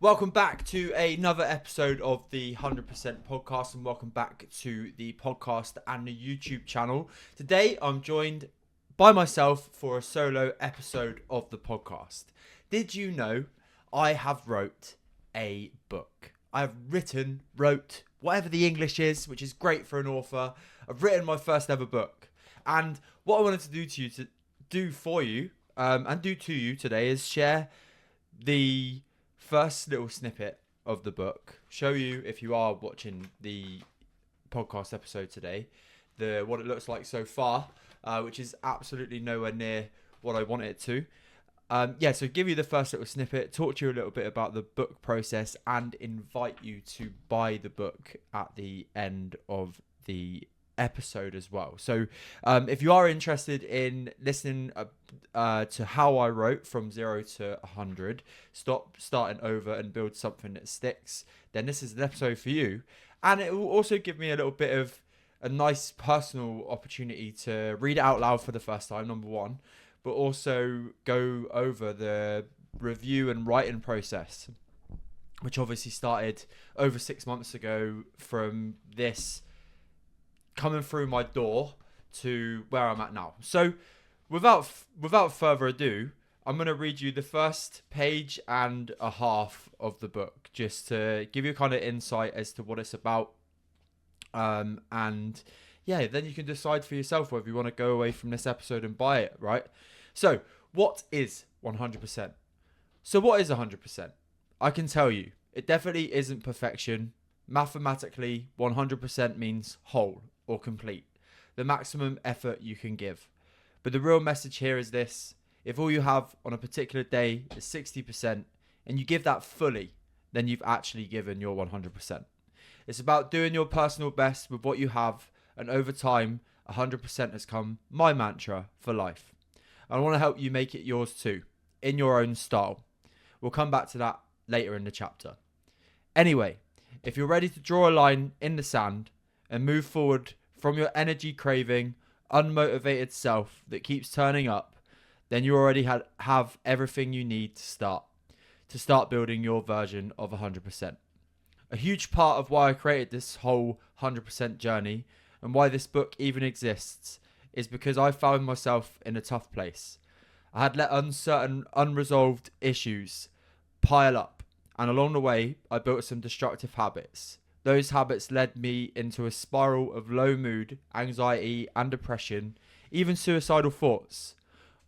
Welcome back to another episode of the 100% podcast, and welcome back to the podcast and the YouTube channel. Today, I'm joined by myself for a solo episode of the podcast. Did you know I have wrote a book? I've wrote, whatever the English is, which is great for an author. I've written my first ever book. And what I wanted to do for you, and do to you today is share the first little snippet of the book, show you, if you are watching the podcast episode today, the what it looks like so far, which is absolutely nowhere near what I want it to. So give you the first little snippet, talk to you a little bit about the book process, and invite you to buy the book at the end of the episode as well. So if you are interested in listening to how I wrote from 0 to 100, stop starting over and build something that sticks, then this is an episode for you. And it will also give me a little bit of a nice personal opportunity to read it out loud for the first time, number one, but also go over the review and writing process, which obviously started over 6 months ago from this coming through my door to where I'm at now. So without further ado, I'm going to read you the first page and a half of the book, just to give you kind of insight as to what it's about. And yeah, then you can decide for yourself whether you want to go away from this episode and buy it, right? So what is 100%? So what is 100%? I can tell you, it definitely isn't perfection. Mathematically, 100% means whole or complete, the maximum effort you can give. But the real message here is this: if all you have on a particular day is 60% and you give that fully, then you've actually given your 100%. It's about doing your personal best with what you have, and over time, 100% has come my mantra for life. I want to help you make it yours too, in your own style. We'll come back to that later in the chapter. Anyway, if you're ready to draw a line in the sand and move forward from your energy craving, unmotivated self that keeps turning up, then you already have everything you need to start building your version of 100%. A huge part of why I created this whole 100% journey and why this book even exists is because I found myself in a tough place. I had let unresolved issues pile up, and along the way, I built some destructive habits. Those habits led me into a spiral of low mood, anxiety, and depression, even suicidal thoughts.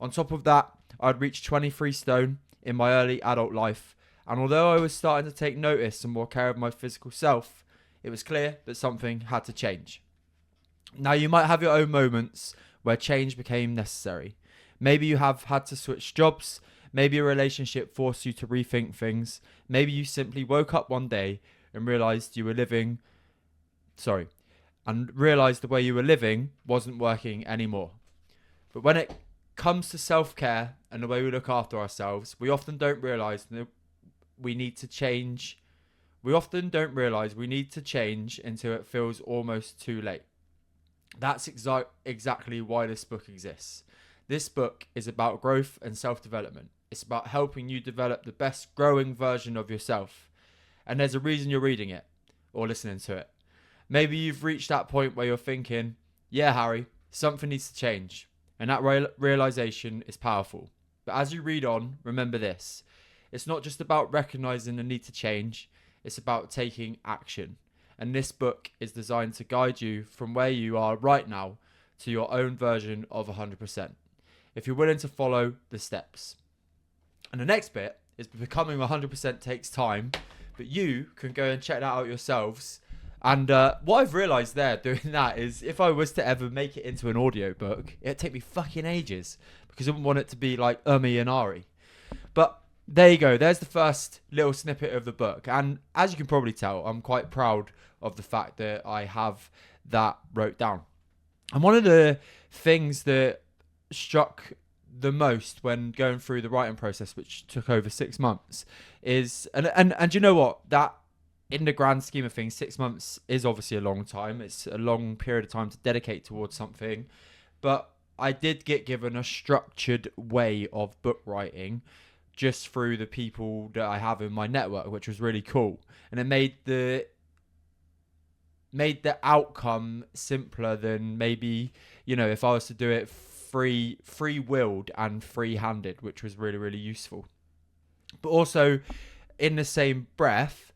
On top of that, I'd reached 23 stone in my early adult life, and although I was starting to take notice and more care of my physical self, it was clear that something had to change. Now, you might have your own moments where change became necessary. Maybe you have had to switch jobs. Maybe a relationship forced you to rethink things. Maybe you simply woke up one day and realized the way you were living wasn't working anymore. But when it comes to self-care and the way we look after ourselves, we often don't realize that we need to change. We often don't realize we need to change until it feels almost too late. That's exactly why this book exists. This book is about growth and self-development. It's about helping you develop the best growing version of yourself. And there's a reason you're reading it or listening to it. Maybe you've reached that point where you're thinking, yeah, Harry, something needs to change. And that realization is powerful. But as you read on, remember this: it's not just about recognizing the need to change, it's about taking action. And this book is designed to guide you from where you are right now to your own version of 100%, if you're willing to follow the steps. And the next bit is becoming 100% takes time, but you can go and check that out yourselves. And what I've realised there doing that is, if I was to ever make it into an audio book, it'd take me fucking ages, because I wouldn't want it to be like and Ari. But there you go. There's the first little snippet of the book. And as you can probably tell, I'm quite proud of the fact that I have that wrote down. And one of the things that struck the most when going through the writing process, which took over 6 months, is and you know what, that in the grand scheme of things, 6 months is obviously a long time. It's a long period of time to dedicate towards something, but I did get given a structured way of book writing just through the people that I have in my network, which was really cool. And it made the outcome simpler than maybe, if I was to do it free willed and free handed, which was really, really useful. But also, in the same breath,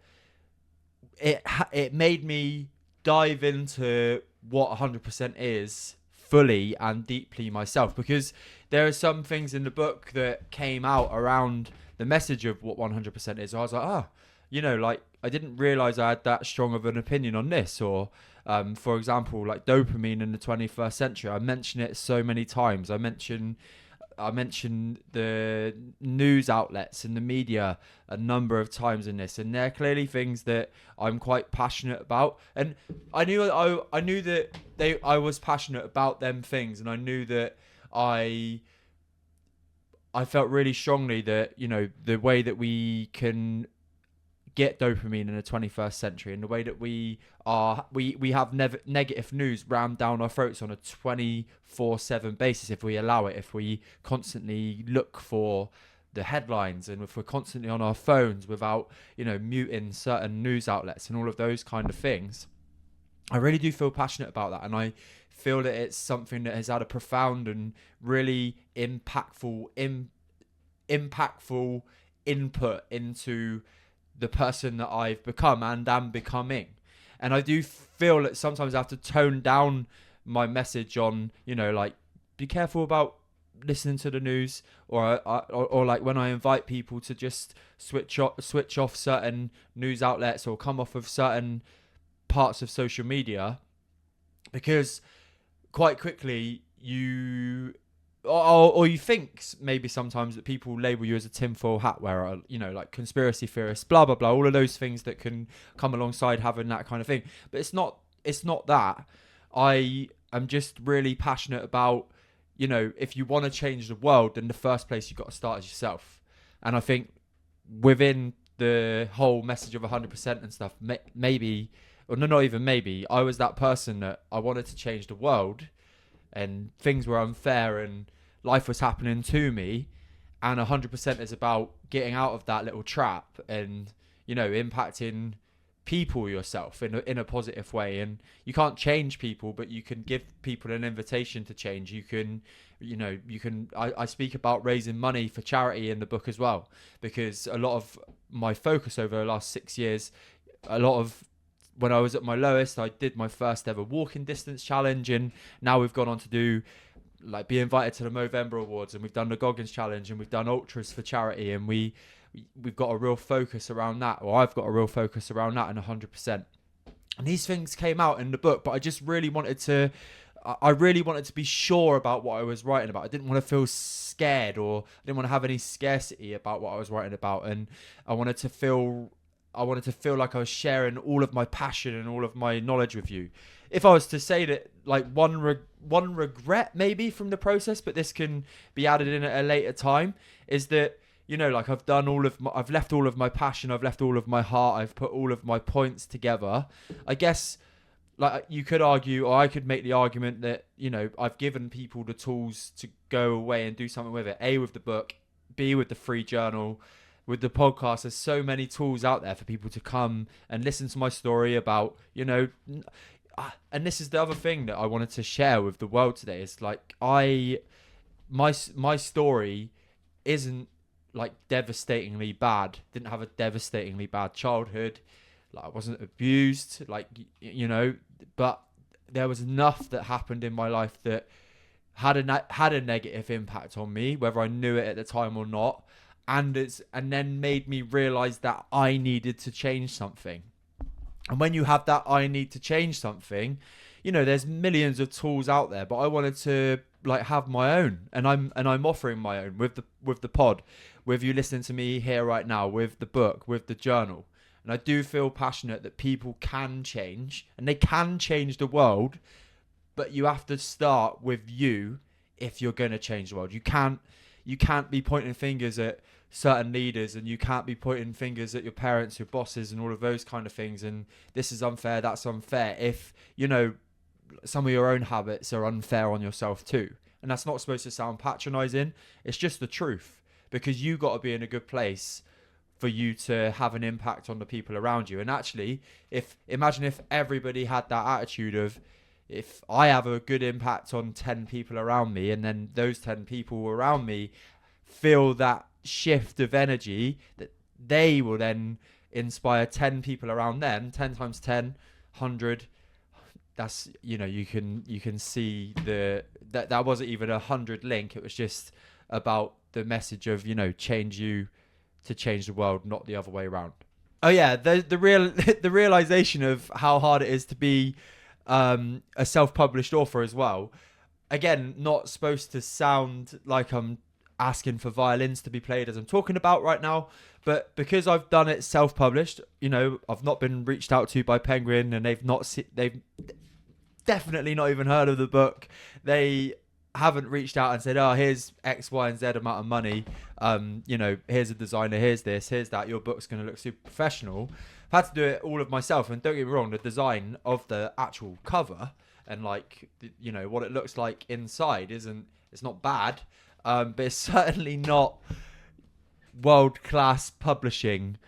it made me dive into what 100% is fully and deeply myself, because there are some things in the book that came out around the message of what 100% is. So I was like, like I didn't realize I had that strong of an opinion on this. Or for example, like dopamine in the 21st century, I mention it so many times. I mention the news outlets and the media a number of times in this, and they're clearly things that I'm quite passionate about. And I knew that I was passionate about them things, and I knew that I felt really strongly that the way that we can get dopamine in the 21st century, and the way that we have negative news rammed down our throats on a 24/7 basis, if we allow it, if we constantly look for the headlines, and if we're constantly on our phones without muting certain news outlets and all of those kind of things. I really do feel passionate about that, and I feel that it's something that has had a profound and really impactful input into the person that I've become and am becoming. And I do feel that sometimes I have to tone down my message on, like, be careful about listening to the news, or like when I invite people to just switch off certain news outlets or come off of certain parts of social media, because quite quickly you think maybe sometimes that people label you as a tinfoil hat wearer, like conspiracy theorists, blah blah blah, all of those things that can come alongside having that kind of thing. But it's not that. I am just really passionate about, if you want to change the world, then the first place you've got to start is yourself. And I think within the whole message of 100% and stuff, maybe, or no, not even maybe, I was that person that I wanted to change the world, and things were unfair and life was happening to me, and 100% is about getting out of that little trap and impacting people yourself in a positive way. And you can't change people, but you can give people an invitation to change. You can I speak about raising money for charity in the book as well, because a lot of my focus over the last 6 years, when I was at my lowest, I did my first ever walking distance challenge, and now we've gone on to do, like, be invited to the Movember Awards, and we've done the Goggins Challenge, and we've done ultras for charity, and we've got a real focus around that, or I've got a real focus around that, and 100%. And these things came out in the book, but I just really wanted to be sure about what I was writing about. I didn't want to feel scared, or I didn't want to have any scarcity about what I was writing about, and I wanted to feel like I was sharing all of my passion and all of my knowledge with you. If I was to say that, like, one regret maybe from the process, but this can be added in at a later time, is that, like, I've left all of my passion, I've left all of my heart, I've put all of my points together. I guess, like, you could argue, or I could make the argument that, I've given people the tools to go away and do something with it. A, with the book, B, with the free journal, with the podcast. There's so many tools out there for people to come and listen to my story about, and this is the other thing that I wanted to share with the world today, is like, my story isn't like devastatingly bad. Didn't have a devastatingly bad childhood. Like, I wasn't abused, like, but there was enough that happened in my life that had a negative impact on me, whether I knew it at the time or not. And then made me realize that I needed to change something. And when you have that I need to change something, there's millions of tools out there, but I wanted to, like, have my own, and I'm offering my own with the pod, with you listening to me here right now, with the book, with the journal. And I do feel passionate that people can change, and they can change the world, but you have to start with you if you're going to change the world. You can't be pointing fingers at certain leaders, and you can't be pointing fingers at your parents, your bosses, and all of those kind of things, and this is unfair, that's unfair, if some of your own habits are unfair on yourself too. And that's not supposed to sound patronizing, it's just the truth, because you got to be in a good place for you to have an impact on the people around you. And actually, imagine if everybody had that attitude of, if I have a good impact on 10 people around me, and then those 10 people around me feel that shift of energy, that they will then inspire 10 people around them. 10 times 10, 100. That's, you can see that wasn't even 100 link. It was just about the message of, change you to change the world, not the other way around. Oh yeah, the realization of how hard it is to be a self-published author as well. Again, not supposed to sound like I'm asking for violins to be played as I'm talking about right now, but because I've done it self-published, I've not been reached out to by Penguin, and they've definitely not even heard of the book. They haven't reached out and said, oh, here's X, Y, and Z amount of money. Here's a designer, here's this, here's that. Your book's going to look super professional. I've had to do it all of myself. And don't get me wrong, the design of the actual cover and what it looks like inside it's not bad. But it's certainly not world-class publishing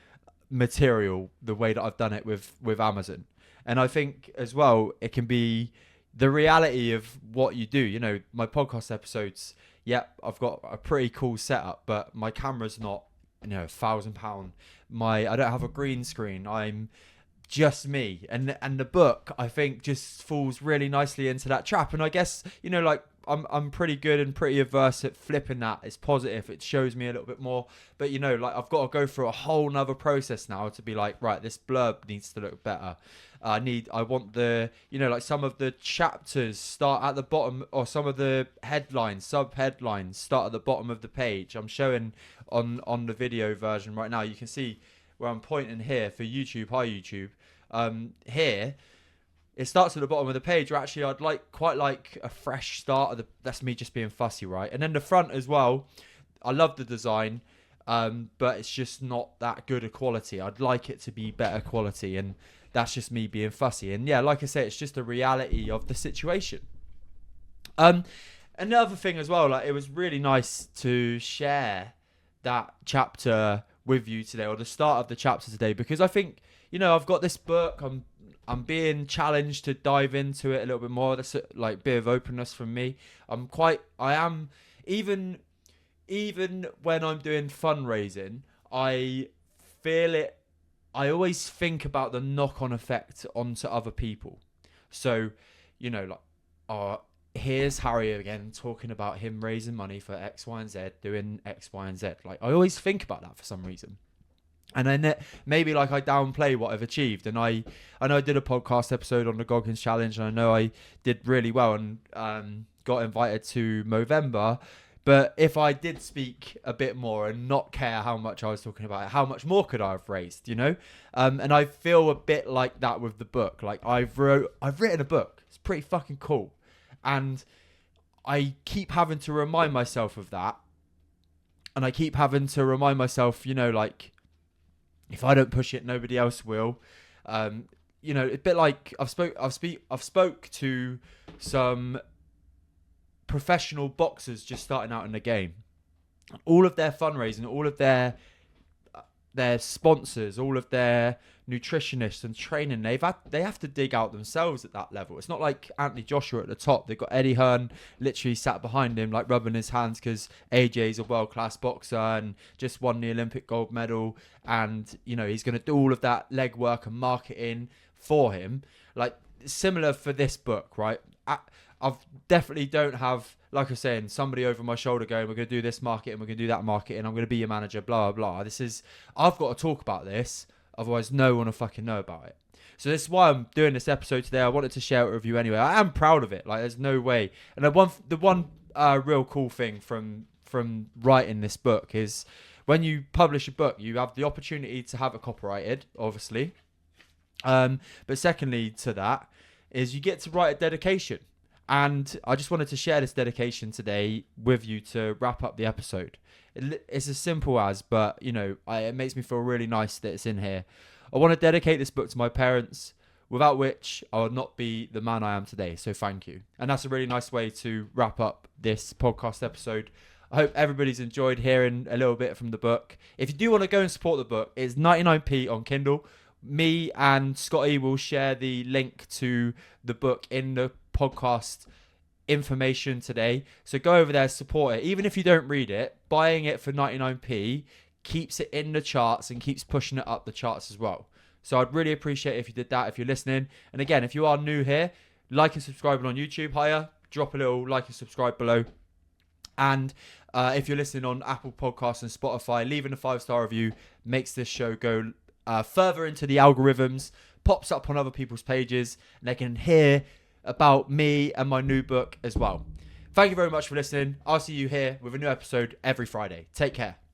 material the way that I've done it with Amazon. And I think as well, it can be the reality of what you do. My podcast episodes, I've got a pretty cool setup, but my camera's not, £1,000. I don't have a green screen. I'm just me. And the book, I think, just falls really nicely into that trap. And I guess, I'm pretty good and pretty averse at flipping that. It's positive. It shows me a little bit more. But, I've got to go through a whole nother process now to be like, right, this blurb needs to look better. I want the, some of the chapters start at the bottom, or some of the headlines, sub-headlines start at the bottom of the page. I'm showing on the video version right now. You can see where I'm pointing here for YouTube. Hi, YouTube. Here. It starts at the bottom of the page, where actually I'd quite like a fresh start. That's me just being fussy, right? And then the front as well. I love the design, but it's just not that good a quality. I'd like it to be better quality, and that's just me being fussy. And yeah, like I say, it's just a reality of the situation. Another thing as well, it was really nice to share that chapter with you today, or the start of the chapter today, because I think, I've got this book. I'm being challenged to dive into it a little bit more. That's a bit of openness from me. I am, even when I'm doing fundraising, I feel it. I always think about the knock-on effect onto other people. So, here's Harry again talking about him raising money for X, Y, and Z, doing X, Y, and Z. I always think about that for some reason. And then maybe I downplay what I've achieved. And I know I did a podcast episode on the Goggins Challenge, and I know I did really well and got invited to Movember. But if I did speak a bit more and not care how much I was talking about it, how much more could I have raised, And I feel a bit like that with the book. I've written a book. It's pretty fucking cool. And I keep having to remind myself of that. And I keep having to remind myself, if I don't push it, nobody else will. A bit like I've spoke to some professional boxers just starting out in the game. All of their fundraising, all of their sponsors, all of their nutritionists and training, they have to dig out themselves at that level. It's not like Anthony Joshua at the top. They've got Eddie Hearn literally sat behind him, rubbing his hands, because AJ's a world-class boxer and just won the Olympic gold medal, and he's going to do all of that legwork and marketing for him. Similar for this book, right? I've definitely don't have, like I was saying, somebody over my shoulder going, we're going to do this marketing, we're going to do that marketing, I'm going to be your manager, blah, blah, blah. I've got to talk about this, otherwise no one will fucking know about it. So this is why I'm doing this episode today. I wanted to share it with you anyway. I am proud of it. There's no way. And the one real cool thing from writing this book is when you publish a book, you have the opportunity to have it copyrighted, obviously. But secondly to that is you get to write a dedication. And I just wanted to share this dedication today with you to wrap up the episode. It's as simple as, but, it makes me feel really nice that it's in here. I want to dedicate this book to my parents, without which I would not be the man I am today. So thank you. And that's a really nice way to wrap up this podcast episode. I hope everybody's enjoyed hearing a little bit from the book. If you do want to go and support the book, it's 99p on Kindle. Me and Scotty will share the link to the book in the podcast information today. So go over there, support it. Even if you don't read it, buying it for 99p keeps it in the charts and keeps pushing it up the charts as well. So I'd really appreciate it if you did that, if you're listening. And again, if you are new here, like and subscribe on YouTube. Higher, drop a little like and subscribe below. And if you're listening on Apple Podcasts and Spotify, leaving a 5-star review makes this show go further into the algorithms, pops up on other people's pages, and they can hear about me and my new book as well. Thank you very much for listening. I'll see you here with a new episode every Friday. Take care.